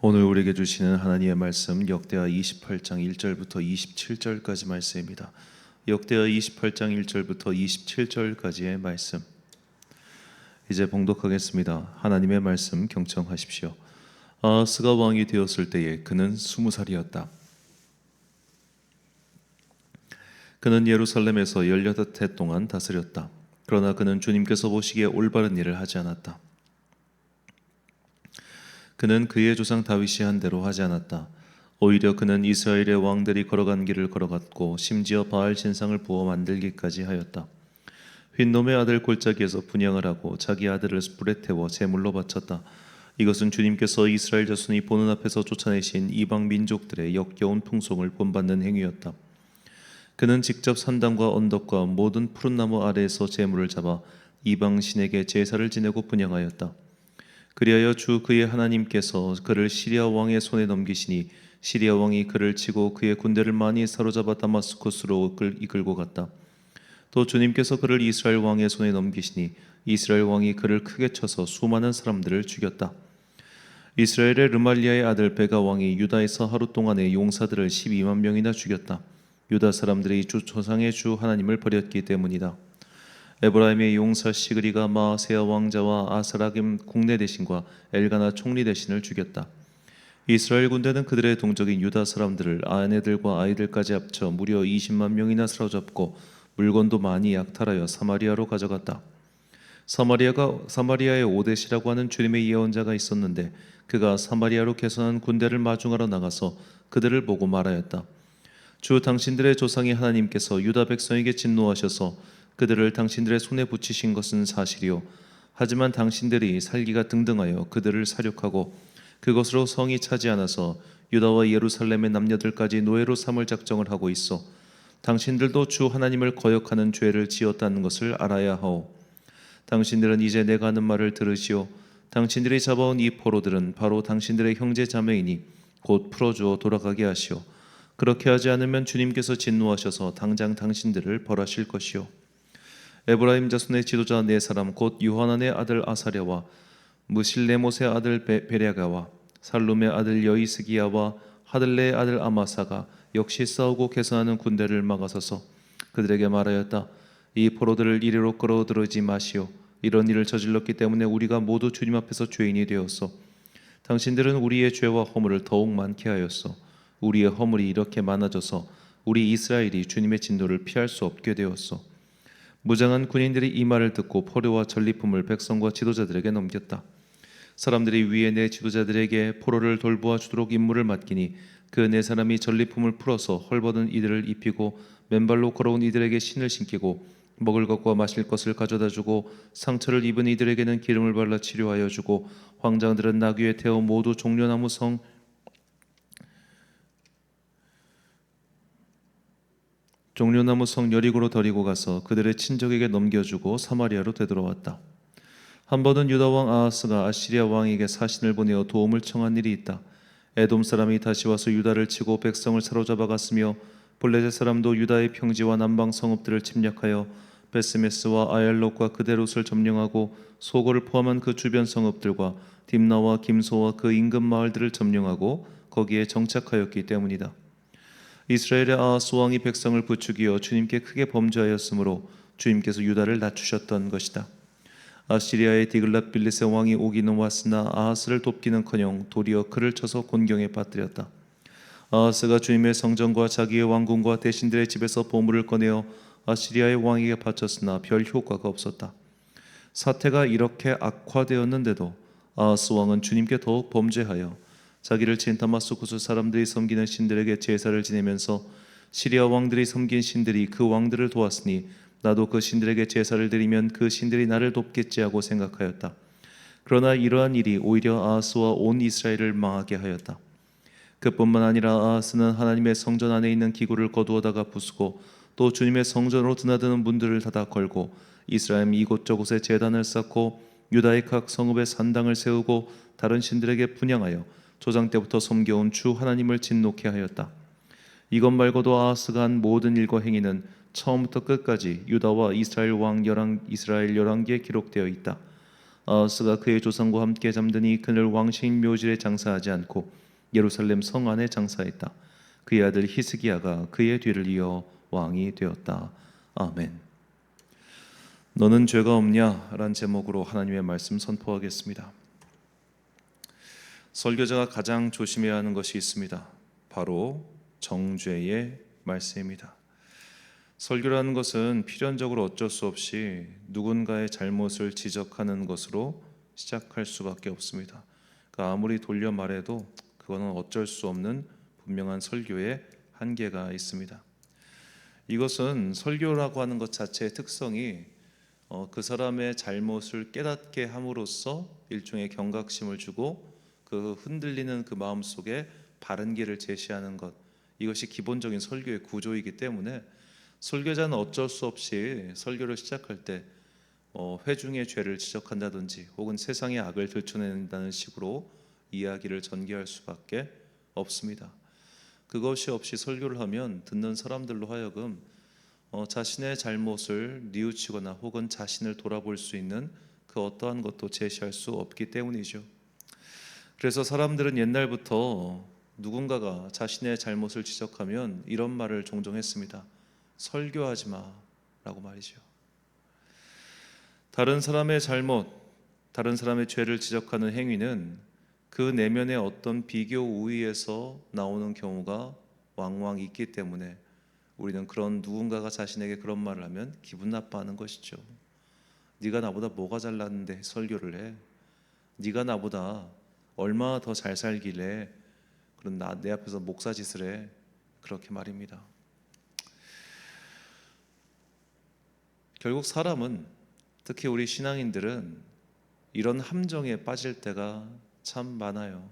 오늘 우리에게 주시는 하나님의 말씀 역대하 28장 1절부터 27절까지 말씀입니다. 역대하 28장 1절부터 27절까지의 말씀 이제 봉독하겠습니다. 하나님의 말씀 경청하십시오. 아하스가 왕이 되었을 때에 그는 20살이었다. 그는 예루살렘에서 18해 동안 다스렸다. 그러나 그는 주님께서 보시기에 올바른 일을 하지 않았다. 그는 그의 조상 다윗이 한 대로 하지 않았다. 오히려 그는 이스라엘의 왕들이 걸어간 길을 걸어갔고 심지어 바알 신상을 부어 만들기까지 하였다. 휜놈의 아들 골짜기에서 분향을 하고 자기 아들을 불에 태워 제물로 바쳤다. 이것은 주님께서 이스라엘 자손이 보는 앞에서 쫓아내신 이방 민족들의 역겨운 풍속을 본받는 행위였다. 그는 직접 산당과 언덕과 모든 푸른 나무 아래에서 제물을 잡아 이방 신에게 제사를 지내고 분향하였다. 그리하여 주 그의 하나님께서 그를 시리아 왕의 손에 넘기시니 시리아 왕이 그를 치고 그의 군대를 많이 사로잡아 다마스쿠스로 이끌고 갔다. 또 주님께서 그를 이스라엘 왕의 손에 넘기시니 이스라엘 왕이 그를 크게 쳐서 수많은 사람들을 죽였다. 이스라엘의 르말리아의 아들 베가 왕이 유다에서 하루 동안에 용사들을 12만 명이나 죽였다. 유다 사람들이 주 조상의 주 하나님을 버렸기 때문이다. 에브라임의 용사 시그리가 마아세야 왕자와 아사라김 국내 대신과 엘가나 총리 대신을 죽였다. 이스라엘 군대는 그들의 동족인 유다 사람들을 아내들과 아이들까지 합쳐 무려 20만 명이나 사로잡고 물건도 많이 약탈하여 사마리아로 가져갔다. 사마리아의 오뎃이라고 하는 주님의 예언자가 있었는데 그가 사마리아로 개선한 군대를 마중하러 나가서 그들을 보고 말하였다. 주 당신들의 조상이 하나님께서 유다 백성에게 진노하셔서 그들을 당신들의 손에 붙이신 것은 사실이요. 하지만 당신들이 살기가 등등하여 그들을 사륙하고 그것으로 성이 차지 않아서 유다와 예루살렘의 남녀들까지 노예로 삼을 작정을 하고 있어. 당신들도 주 하나님을 거역하는 죄를 지었다는 것을 알아야 하오. 당신들은 이제 내가 하는 말을 들으시오. 당신들이 잡아온 이 포로들은 바로 당신들의 형제 자매이니 곧 풀어주어 돌아가게 하시오. 그렇게 하지 않으면 주님께서 진노하셔서 당장 당신들을 벌하실 것이오. 에브라임 자손의 지도자 네 사람 곧 요하난의 아들 아사랴와 무실레못의 아들 베랴가와 살룸의 아들 여이스기야와 하들레의 아들 아마사가 역시 싸우고 개선하는 군대를 막아서서 그들에게 말하였다. 이 포로들을 이리로 끌어들이지 마시오. 이런 일을 저질렀기 때문에 우리가 모두 주님 앞에서 죄인이 되었소. 당신들은 우리의 죄와 허물을 더욱 많게 하였소. 우리의 허물이 이렇게 많아져서 우리 이스라엘이 주님의 진노를 피할 수 없게 되었소. 무장한 군인들이 이 말을 듣고 포로와 전리품을 백성과 지도자들에게 넘겼다. 사람들이 위에 네 지도자들에게 포로를 돌보아 주도록 임무를 맡기니 그 네 사람이 전리품을 풀어서 헐벗은 이들을 입히고 맨발로 걸어온 이들에게 신을 신기고 먹을 것과 마실 것을 가져다 주고 상처를 입은 이들에게는 기름을 발라 치료하여 주고 황장들은 나귀에 태워 모두 종려나무 성 여리고로 데리고 가서 그들의 친족에게 넘겨주고 사마리아로 되돌아왔다. 한 번은 유다 왕 아하스가 아시리아 왕에게 사신을 보내어 도움을 청한 일이 있다. 에돔 사람이 다시 와서 유다를 치고 백성을 사로잡아 갔으며 블레셋 사람도 유다의 평지와 남방 성읍들을 침략하여 베스메스와 아얄롯과 그데롯을 점령하고 소고를 포함한 그 주변 성읍들과 딥나와 김소와 그 인근 마을들을 점령하고 거기에 정착하였기 때문이다. 이스라엘의 아하스 왕이 백성을 부추기어 주님께 크게 범죄하였으므로 주님께서 유다를 낮추셨던 것이다. 아시리아의 디글랏빌릿의 왕이 오기는 왔으나 아하스를 돕기는커녕 도리어 그를 쳐서 곤경에 빠뜨렸다. 아하스가 주님의 성전과 자기의 왕궁과 대신들의 집에서 보물을 꺼내어 아시리아의 왕에게 바쳤으나 별 효과가 없었다. 사태가 이렇게 악화되었는데도 아하스 왕은 주님께 더욱 범죄하여 자기를 친 다마스쿠스 사람들이 섬기는 신들에게 제사를 지내면서 시리아 왕들이 섬긴 신들이 그 왕들을 도왔으니 나도 그 신들에게 제사를 드리면 그 신들이 나를 돕겠지 하고 생각하였다. 그러나 이러한 일이 오히려 아하스와 온 이스라엘을 망하게 하였다. 그뿐만 아니라 아하스는 하나님의 성전 안에 있는 기구를 거두어다가 부수고 또 주님의 성전으로 드나드는 문들을 닫아 걸고 이스라엘 이곳저곳에 제단을 쌓고 유다의 각 성읍에 산당을 세우고 다른 신들에게 분향하여 조상 때부터 섬겨온 주 하나님을 진노케 하였다. 이것 말고도 아하스가 한 모든 일과 행위는 처음부터 끝까지 유다와 이스라엘 열왕기에 기록되어 있다. 아하스가 그의 조상과 함께 잠드니 그를 왕시인 묘실에 장사하지 않고 예루살렘 성 안에 장사했다. 그의 아들 히스기야가 그의 뒤를 이어 왕이 되었다. 아멘. 너는 죄가 없냐? 라는 제목으로 하나님의 말씀 선포하겠습니다. 설교자가 가장 조심해야 하는 것이 있습니다. 바로 정죄의 말씀입니다. 설교라는 것은 필연적으로 어쩔 수 없이 누군가의 잘못을 지적하는 것으로 시작할 수밖에 없습니다. 그러니까 아무리 돌려 말해도 그거는 어쩔 수 없는 분명한 설교의 한계가 있습니다. 이것은 설교라고 하는 것 자체의 특성이 그 사람의 잘못을 깨닫게 함으로써 일종의 경각심을 주고 그 흔들리는 그 마음 속에 바른 길을 제시하는 것, 이것이 기본적인 설교의 구조이기 때문에 설교자는 어쩔 수 없이 설교를 시작할 때 회중의 죄를 지적한다든지 혹은 세상의 악을 들춰낸다는 식으로 이야기를 전개할 수밖에 없습니다. 그것이 없이 설교를 하면 듣는 사람들로 하여금 자신의 잘못을 뉘우치거나 혹은 자신을 돌아볼 수 있는 그 어떠한 것도 제시할 수 없기 때문이죠. 그래서 사람들은 옛날부터 누군가가 자신의 잘못을 지적하면 이런 말을 종종 했습니다. 설교하지 마 라고 말이죠. 다른 사람의 잘못, 다른 사람의 죄를 지적하는 행위는 그 내면의 어떤 비교 우위에서 나오는 경우가 왕왕 있기 때문에 우리는 그런 누군가가 자신에게 그런 말을 하면 기분 나빠하는 것이죠. 네가 나보다 뭐가 잘났는데 설교를 해? 네가 나보다 얼마나 더 잘 살길래 그런 내 앞에서 목사짓을 해? 그렇게 말입니다. 결국 사람은, 특히 우리 신앙인들은 이런 함정에 빠질 때가 참 많아요.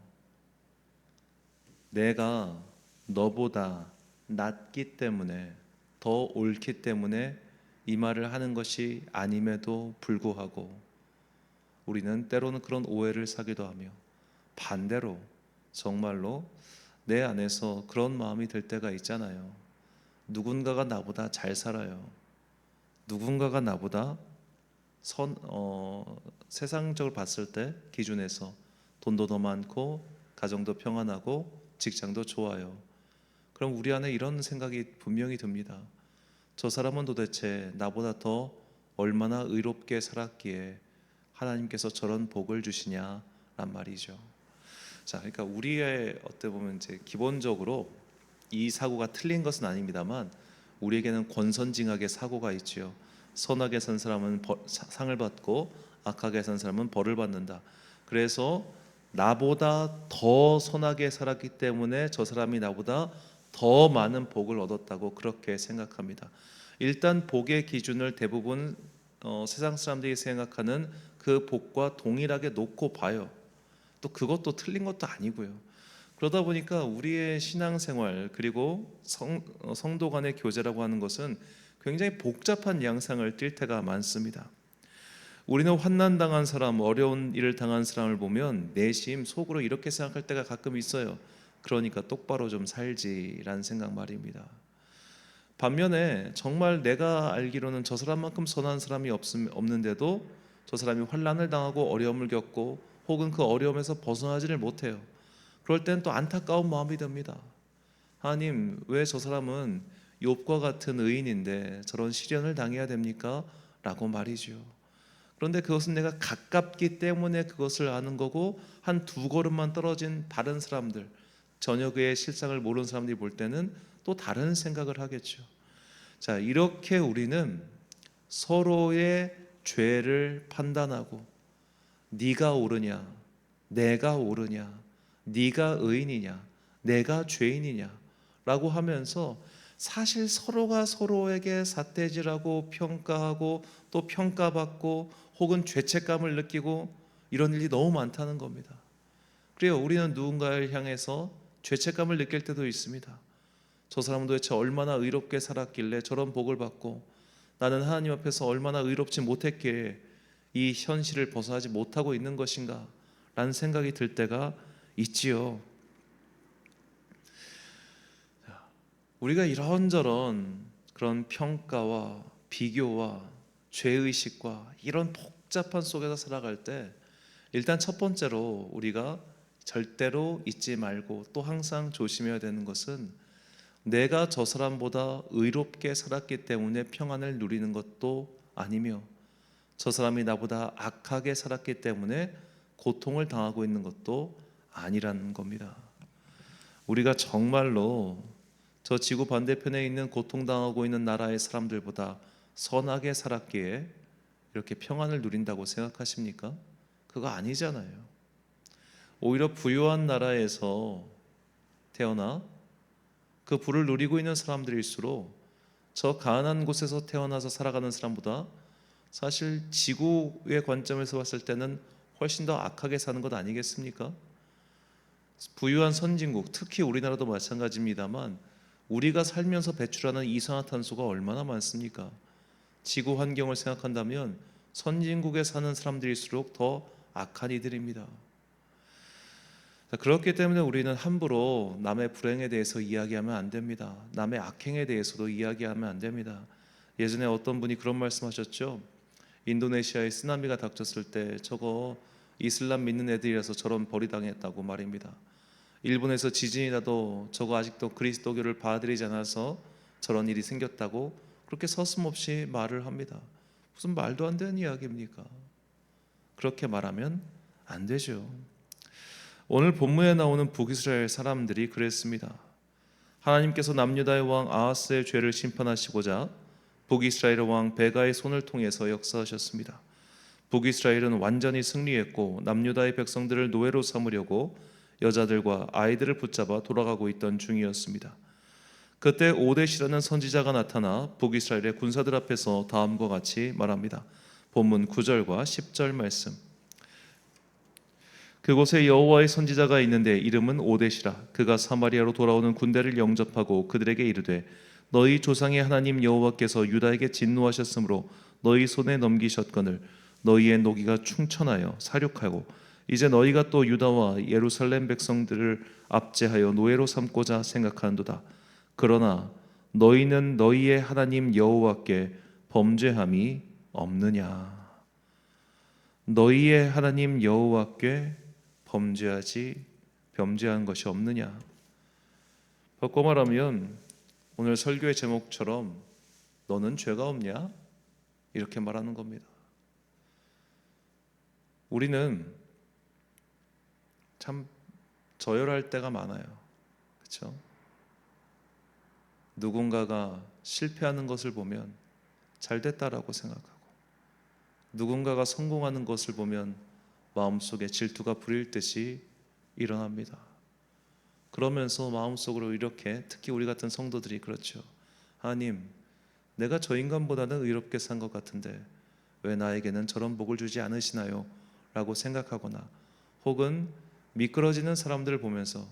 내가 너보다 낫기 때문에, 더 옳기 때문에 이 말을 하는 것이 아님에도 불구하고 우리는 때로는 그런 오해를 사기도 하며, 반대로 정말로 내 안에서 그런 마음이 들 때가 있잖아요. 누군가가 나보다 잘 살아요. 누군가가 나보다 세상적으로 봤을 때 기준에서 돈도 더 많고 가정도 평안하고 직장도 좋아요. 그럼 우리 안에 이런 생각이 분명히 듭니다. 저 사람은 도대체 나보다 더 얼마나 의롭게 살았기에 하나님께서 저런 복을 주시냐란 말이죠. 자, 그러니까 우리의 어떻게 보면 이제 기본적으로 이 사고가 틀린 것은 아닙니다만 우리에게는 권선징악의 사고가 있지요. 선하게 산 사람은 상을 받고 악하게 산 사람은 벌을 받는다. 그래서 나보다 더 선하게 살았기 때문에 저 사람이 나보다 더 많은 복을 얻었다고 그렇게 생각합니다. 일단 복의 기준을 대부분 세상 사람들이 생각하는 그 복과 동일하게 놓고 봐요. 또 그것도 틀린 것도 아니고요. 그러다 보니까 우리의 신앙생활 그리고 성도 간의 교제라고 하는 것은 굉장히 복잡한 양상을 띌 때가 많습니다. 우리는 환난 당한 사람, 어려운 일을 당한 사람을 보면 내심 속으로 이렇게 생각할 때가 가끔 있어요. 그러니까 똑바로 좀 살지라는 생각 말입니다. 반면에 정말 내가 알기로는 저 사람만큼 선한 사람이 없는데도 저 사람이 환난을 당하고 어려움을 겪고 혹은 그 어려움에서 벗어나지를 못해요. 그럴 땐 또 안타까운 마음이 듭니다. 하나님, 왜 저 사람은 욥과 같은 의인인데 저런 시련을 당해야 됩니까? 라고 말이죠. 그런데 그것은 내가 가깝기 때문에 그것을 아는 거고, 한 두 걸음만 떨어진 다른 사람들, 전혀 그의 실상을 모르는 사람들이 볼 때는 또 다른 생각을 하겠죠. 자, 이렇게 우리는 서로의 죄를 판단하고 네가 옳으냐, 내가 옳으냐, 네가 의인이냐, 내가 죄인이냐 라고 하면서 사실 서로가 서로에게 삿대질하고 평가하고 또 평가받고 혹은 죄책감을 느끼고 이런 일이 너무 많다는 겁니다. 그래요, 우리는 누군가를 향해서 죄책감을 느낄 때도 있습니다. 저 사람은 도대체 얼마나 의롭게 살았길래 저런 복을 받고 나는 하나님 앞에서 얼마나 의롭지 못했기에 이 현실을 벗어나지 못하고 있는 것인가 라는 생각이 들 때가 있지요. 우리가 이런저런 그런 평가와 비교와 죄의식과 이런 복잡한 속에서 살아갈 때 일단 첫 번째로 우리가 절대로 잊지 말고 또 항상 조심해야 되는 것은 내가 저 사람보다 의롭게 살았기 때문에 평안을 누리는 것도 아니며 저 사람이 나보다 악하게 살았기 때문에 고통을 당하고 있는 것도 아니라는 겁니다. 우리가 정말로 저 지구 반대편에 있는 고통당하고 있는 나라의 사람들보다 선하게 살았기에 이렇게 평안을 누린다고 생각하십니까? 그거 아니잖아요. 오히려 부유한 나라에서 태어나 그 부를 누리고 있는 사람들일수록 저 가난한 곳에서 태어나서 살아가는 사람보다 사실 지구의 관점에서 봤을 때는 훨씬 더 악하게 사는 것 아니겠습니까? 부유한 선진국, 특히 우리나라도 마찬가지입니다만 우리가 살면서 배출하는 이산화탄소가 얼마나 많습니까? 지구 환경을 생각한다면 선진국에 사는 사람들일수록 더 악한 이들입니다. 그렇기 때문에 우리는 함부로 남의 불행에 대해서 이야기하면 안 됩니다. 남의 악행에 대해서도 이야기하면 안 됩니다. 예전에 어떤 분이 그런 말씀하셨죠. 인도네시아에 쓰나미가 닥쳤을 때 저거 이슬람 믿는 애들이라서 저런 벌이 당했다고 말입니다. 일본에서 지진이 나도 저거 아직도 그리스도교를 받아들이지 않아서 저런 일이 생겼다고 그렇게 서슴없이 말을 합니다. 무슨 말도 안 되는 이야기입니까? 그렇게 말하면 안 되죠. 오늘 본문에 나오는 북이스라엘 사람들이 그랬습니다. 하나님께서 남유다의 왕 아하스의 죄를 심판하시고자 북이스라엘 왕 베가의 손을 통해서 역사하셨습니다. 북이스라엘은 완전히 승리했고 남유다의 백성들을 노예로 삼으려고 여자들과 아이들을 붙잡아 돌아가고 있던 중이었습니다. 그때 오뎃이라는 선지자가 나타나 북이스라엘의 군사들 앞에서 다음과 같이 말합니다. 본문 9절과 10절 말씀. 그곳에 여호와의 선지자가 있는데 이름은 오뎃이라. 그가 사마리아로 돌아오는 군대를 영접하고 그들에게 이르되 너희 조상의 하나님 여호와께서 유다에게 진노하셨으므로 너희 손에 넘기셨거늘 너희의 노기가 충천하여 사륙하고 이제 너희가 또 유다와 예루살렘 백성들을 압제하여 노예로 삼고자 생각하는도다. 그러나 너희는 너희의 하나님 여호와께 범죄함이 없느냐? 너희의 하나님 여호와께 범죄한 것이 없느냐? 바꿔 말하면 오늘 설교의 제목처럼 너는 죄가 없냐? 이렇게 말하는 겁니다. 우리는 참 저열할 때가 많아요. 그렇죠? 누군가가 실패하는 것을 보면 잘 됐다라고 생각하고 누군가가 성공하는 것을 보면 마음속에 질투가 불일 듯이 일어납니다. 그러면서 마음속으로 이렇게 특히 우리 같은 성도들이 그렇죠. 하나님, 내가 저 인간보다는 의롭게 산 것 같은데 왜 나에게는 저런 복을 주지 않으시나요? 라고 생각하거나 혹은 미끄러지는 사람들을 보면서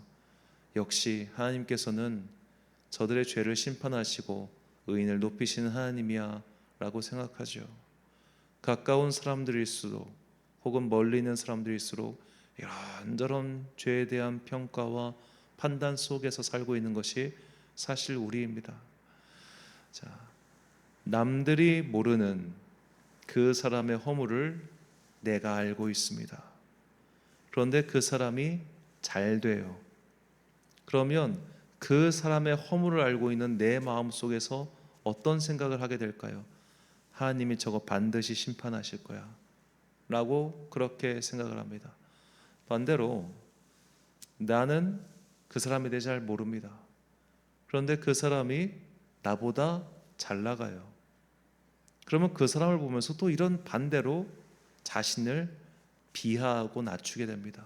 역시 하나님께서는 저들의 죄를 심판하시고 의인을 높이시는 하나님이야 라고 생각하죠. 가까운 사람들일수록 혹은 멀리 있는 사람들일수록 이런저런 죄에 대한 평가와 판단 속에서 살고 있는 것이 사실 우리입니다. 자, 남들이 모르는 그 사람의 허물을 내가 알고 있습니다. 그런데 그 사람이 잘 돼요. 그러면 그 사람의 허물을 알고 있는 내 마음 속에서 어떤 생각을 하게 될까요? 하나님이 저거 반드시 심판하실 거야 라고 그렇게 생각을 합니다. 반대로 나는 그 사람에 대해 잘 모릅니다. 그런데 그 사람이 나보다 잘 나가요. 그러면 그 사람을 보면서 또 이런 반대로 자신을 비하하고 낮추게 됩니다.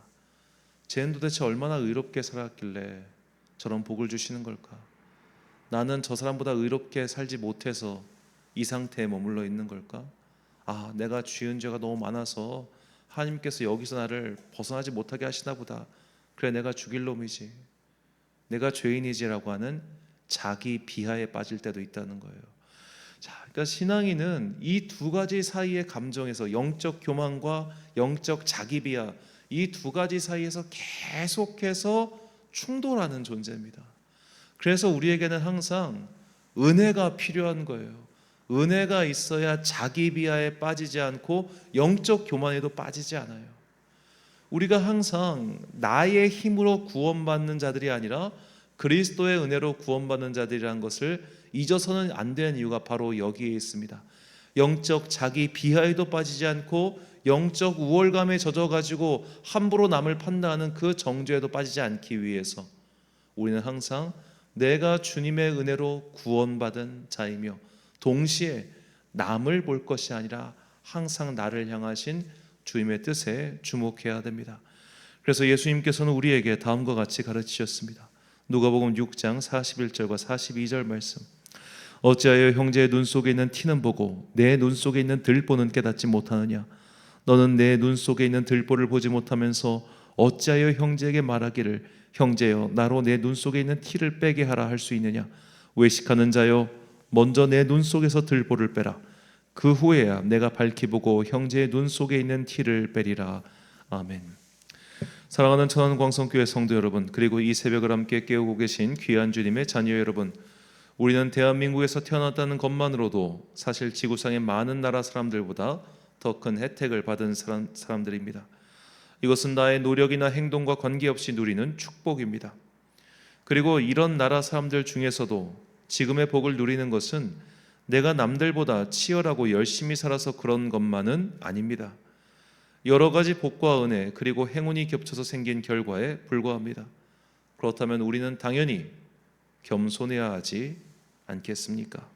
쟤는 도대체 얼마나 의롭게 살았길래 저런 복을 주시는 걸까? 나는 저 사람보다 의롭게 살지 못해서 이 상태에 머물러 있는 걸까? 아, 내가 지은 죄가 너무 많아서 하나님께서 여기서 나를 벗어나지 못하게 하시나 보다. 그래, 내가 죽일 놈이지, 내가 죄인이지라고 하는 자기 비하에 빠질 때도 있다는 거예요. 자, 그러니까 신앙인은 이 두 가지 사이의 감정에서 영적 교만과 영적 자기 비하, 이 두 가지 사이에서 계속해서 충돌하는 존재입니다. 그래서 우리에게는 항상 은혜가 필요한 거예요. 은혜가 있어야 자기 비하에 빠지지 않고 영적 교만에도 빠지지 않아요. 우리가 항상 나의 힘으로 구원받는 자들이 아니라 그리스도의 은혜로 구원받는 자들이라는 것을 잊어서는 안 되는 이유가 바로 여기에 있습니다. 영적 자기 비하에도 빠지지 않고 영적 우월감에 젖어가지고 함부로 남을 판단하는 그 정죄에도 빠지지 않기 위해서 우리는 항상 내가 주님의 은혜로 구원받은 자이며 동시에 남을 볼 것이 아니라 항상 나를 향하신 주님의 뜻에 주목해야 됩니다. 그래서 예수님께서는 우리에게 다음과 같이 가르치셨습니다. 누가복음 6장 41절과 42절 말씀. 어찌하여 형제의 눈 속에 있는 티는 보고 내 눈 속에 있는 들보는 깨닫지 못하느냐? 너는 내 눈 속에 있는 들보를 보지 못하면서 어찌하여 형제에게 말하기를 형제여 나로 내 눈 속에 있는 티를 빼게 하라 할 수 있느냐? 외식하는 자여 먼저 내 눈 속에서 들보를 빼라. 그 후에야 내가 밝히 보고 형제의 눈 속에 있는 티를 빼리라. 아멘. 사랑하는 천안광성교회 성도 여러분, 그리고 이 새벽을 함께 깨우고 계신 귀한 주님의 자녀 여러분, 우리는 대한민국에서 태어났다는 것만으로도 사실 지구상의 많은 나라 사람들보다 더 큰 혜택을 받은 사람들입니다. 이것은 나의 노력이나 행동과 관계없이 누리는 축복입니다. 그리고 이런 나라 사람들 중에서도 지금의 복을 누리는 것은 내가 남들보다 치열하고 열심히 살아서 그런 것만은 아닙니다. 여러 가지 복과 은혜 그리고 행운이 겹쳐서 생긴 결과에 불과합니다. 그렇다면 우리는 당연히 겸손해야 하지 않겠습니까?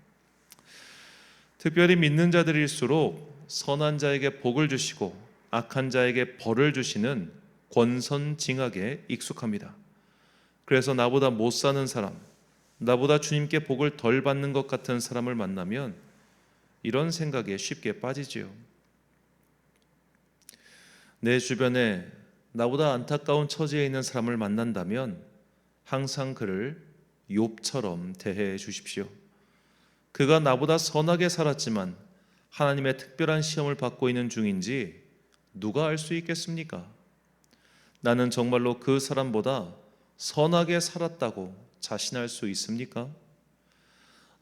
특별히 믿는 자들일수록 선한 자에게 복을 주시고 악한 자에게 벌을 주시는 권선징악에 익숙합니다. 그래서 나보다 못 사는 사람, 나보다 주님께 복을 덜 받는 것 같은 사람을 만나면 이런 생각에 쉽게 빠지지요. 내 주변에 나보다 안타까운 처지에 있는 사람을 만난다면 항상 그를 욥처럼 대해 주십시오. 그가 나보다 선하게 살았지만 하나님의 특별한 시험을 받고 있는 중인지 누가 알 수 있겠습니까? 나는 정말로 그 사람보다 선하게 살았다고 자신할 수 있습니까?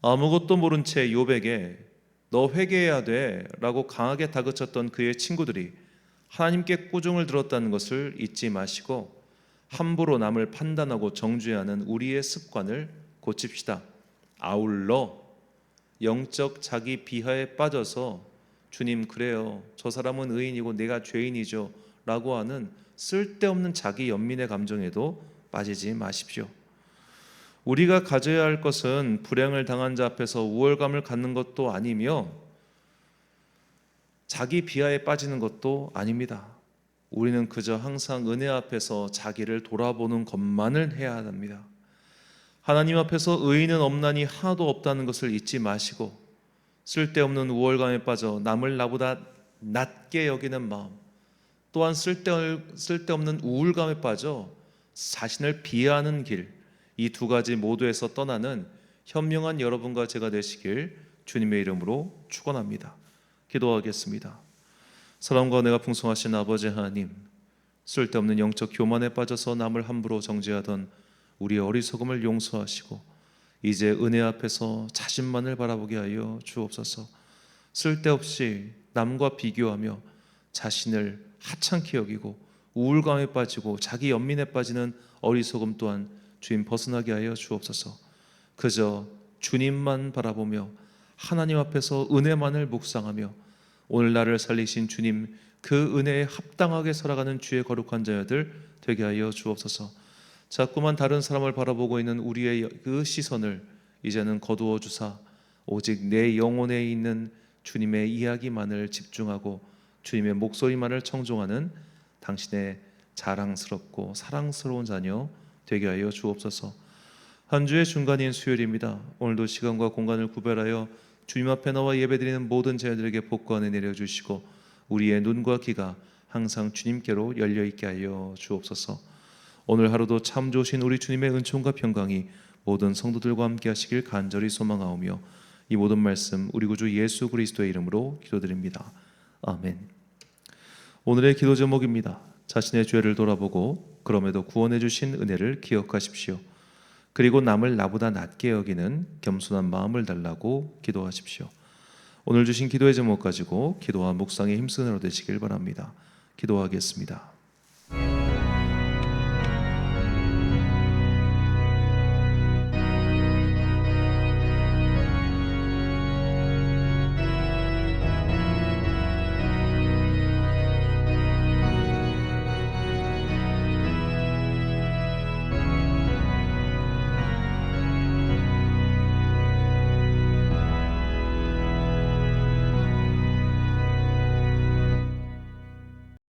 아무것도 모른 채 욥에게 너 회개해야 돼 라고 강하게 다그쳤던 그의 친구들이 하나님께 꾸중을 들었다는 것을 잊지 마시고 함부로 남을 판단하고 정죄하는 우리의 습관을 고칩시다. 아울러 영적 자기 비하에 빠져서 주님 그래요, 저 사람은 의인이고 내가 죄인이죠 라고 하는 쓸데없는 자기 연민의 감정에도 빠지지 마십시오. 우리가 가져야 할 것은 불행을 당한 자 앞에서 우월감을 갖는 것도 아니며 자기 비하에 빠지는 것도 아닙니다. 우리는 그저 항상 은혜 앞에서 자기를 돌아보는 것만을 해야 합니다. 하나님 앞에서 의인은 없나니 하나도 없다는 것을 잊지 마시고 쓸데없는 우월감에 빠져 남을 나보다 낮게 여기는 마음, 또한 쓸데없는 우울감에 빠져 자신을 비하하는 길, 이 두 가지 모두에서 떠나는 현명한 여러분과 제가 되시길 주님의 이름으로 축원합니다. 기도하겠습니다. 사랑과 은혜가 풍성하신 아버지 하나님, 쓸데없는 영적 교만에 빠져서 남을 함부로 정죄하던 우리의 어리석음을 용서하시고 이제 은혜 앞에서 자신만을 바라보게 하여 주옵소서. 쓸데없이 남과 비교하며 자신을 하찮게 여기고 우울감에 빠지고 자기 연민에 빠지는 어리석음 또한 주님 벗어나게 하여 주옵소서. 그저 주님만 바라보며 하나님 앞에서 은혜만을 묵상하며 오늘 나를 살리신 주님 그 은혜에 합당하게 살아가는 주의 거룩한 자녀들 되게 하여 주옵소서. 자꾸만 다른 사람을 바라보고 있는 우리의 그 시선을 이제는 거두어 주사 오직 내 영혼에 있는 주님의 이야기만을 집중하고 주님의 목소리만을 청종하는 당신의 자랑스럽고 사랑스러운 자녀 되게 하여 주옵소서. 한 주의 중간인 수요일입니다. 오늘도 시간과 공간을 구별하여 주님 앞에 나와 예배드리는 모든 자녀들에게 복과 은혜 내려주시고 우리의 눈과 귀가 항상 주님께로 열려있게 하여 주옵소서. 오늘 하루도 참 좋으신 우리 주님의 은총과 평강이 모든 성도들과 함께 하시길 간절히 소망하오며 이 모든 말씀 우리 구주 예수 그리스도의 이름으로 기도드립니다. 아멘. 오늘의 기도 제목입니다. 자신의 죄를 돌아보고 그럼에도 구원해 주신 은혜를 기억하십시오. 그리고 남을 나보다 낮게 여기는 겸손한 마음을 달라고 기도하십시오. 오늘 주신 기도의 제목 가지고 기도와 묵상의 힘쓰는 하루 되시길 바랍니다. 기도하겠습니다.